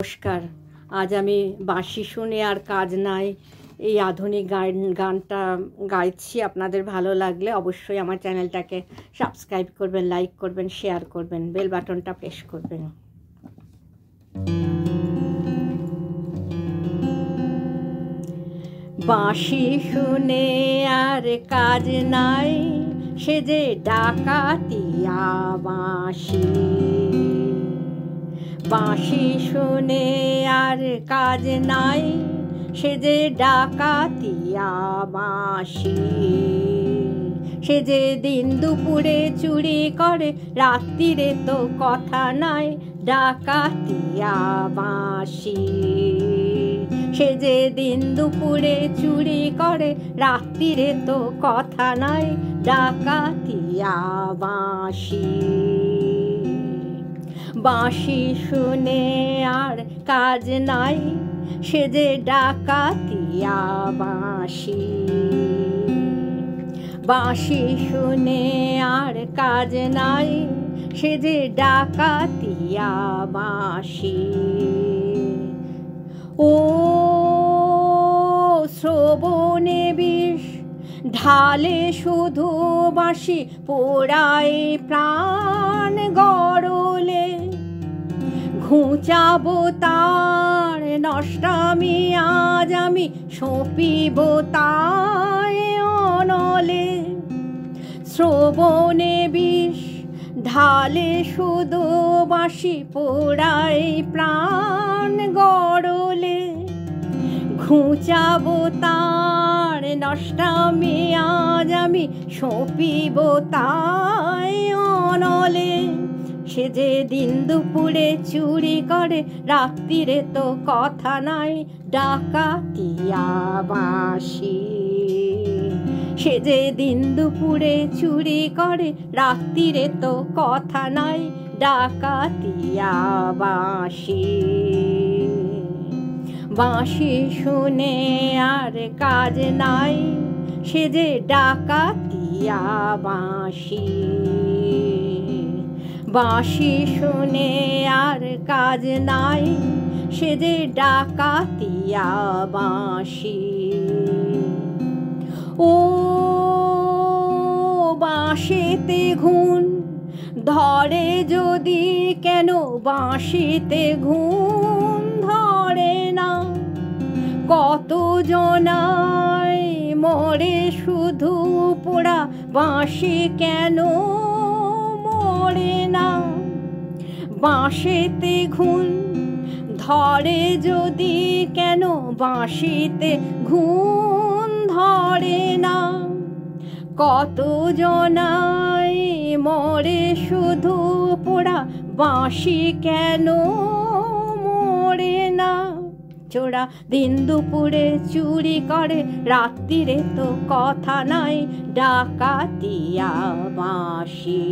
নমস্কার। আজ আমি বাঁশি শুনে আর কাজ নাই এই আধুনিক গানটা গাইছি। আপনাদের ভালো লাগলে অবশ্যই আমার চ্যানেলটাকে সাবস্ক্রাইব করবেন, লাইক করবেন, শেয়ার করবেন, বেল বাটনটা প্রেস করবেন। বাঁশি শুনে আর কাজ নাই, সে যে ডাকাতিয়া বাঁশি। বাঁশি শুনে আর কাজ নাই, সে যে ডাকাতিয়া বাঁশি। সে যে দিন দুপুরে চুরি করে, রাত্রিরে তো কথা নাই, ডাকাতিয়া বাঁশি। সে যে দিন দুপুরে চুরি করে, রাত্রিরে তো কথা নাই, ডাকাতিয়া বাঁশি। বাঁশি শুনে আর কাজ নাই, সে যে ডাকাতিয়া বাঁশি। বাঁশি শুনে আর কাজ নাই, সে যে ডাকাতিয়া বাঁশি। ও শ্রবণে বিষ ঢালে শুধু বাঁশি, পোড়ায় প্রাণ গরলে। ঘুচাবো তার নষ্টামি, আজ আমি সঁপিব তাই অনলে। শ্রবণে বিষ ঢালে শুধু বাঁশি, পোড়ায় প্রাণ গরলে। ঘুচাবো তার নষ্টামি, আজ আমি সঁপিব তাই অনলে। সে যে দিন দুপুরে চুরি করে, রাত্রিরে তো কথা নাই, ডাকাতিয়া বাঁশি। সে যে দিন দুপুরে চুরি করে, রাত্রিরে তো কথা নাই, ডাকাতিয়া বাঁশি। বাঁশি শুনে আর কাজ নাই, সে যে ডাকাতিয়া বাঁশি। বাঁশি শুনে আর কাজ নাই, সে যে ডাকাতিয়া বাঁশি। ও বাঁশিতে ঘুণ ধরে যদি, কেন বাঁশিতে ঘুণ ধরে না? কত জনায় মরে শুধু পোড়া, বাঁশি কেন মরে না? বাঁশিতে ঘুণ ধরে যদি, কেন বাঁশিতে ঘুণ ধরে না? কত জনায় মরে শুধু পোড়া, বাঁশি কেন মরে না? চোরা দিন দুপুরে চুরি করে, রাত্রিরে তো কথা নাই, ডাকাতিয়া বাঁশি।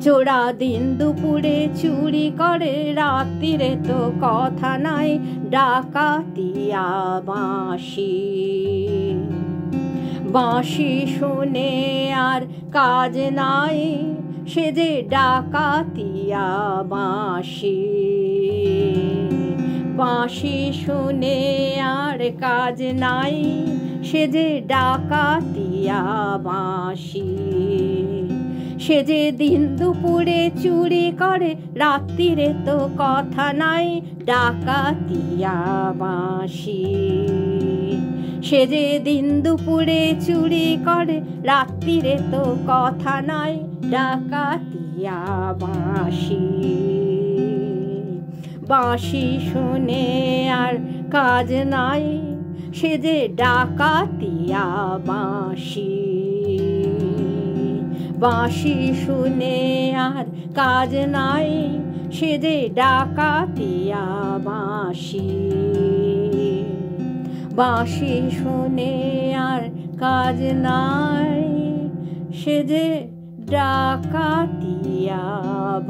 চোরা দিন দুপুরে চুরি করে, রাত্রিরে তো কথা নাই, ডাকাতিয়া বাঁশি। বাঁশি শুনে আর কাজ নাই, সে যে ডাকাতিয়া বাঁশি। বাঁশি শুনে আর কাজ নাই, সে যে ডাকাতিয়া বাঁশি। সে যে দিন দুপুরে চুরি করে, রাত্রিরে তো কথা নাই, ডাকাতিয়া বাঁশি। সে যে দিন দুপুরে চুরি করে, রাত্রিরে তো কথা নাই, ডাকাতিয়া বাঁশি। বাঁশি শুনে আর কাজ নাই, সে যে ডাকাতিয়া বাঁশি। বাঁশি শুনে আর কাজ নাই, সে যে ডাকাতিয়া বাঁশি। বাঁশি শুনে আর কাজ নাই, সে যে ডাকাতিয়া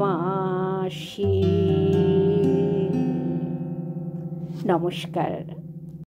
বাঁশি। নমস্কার।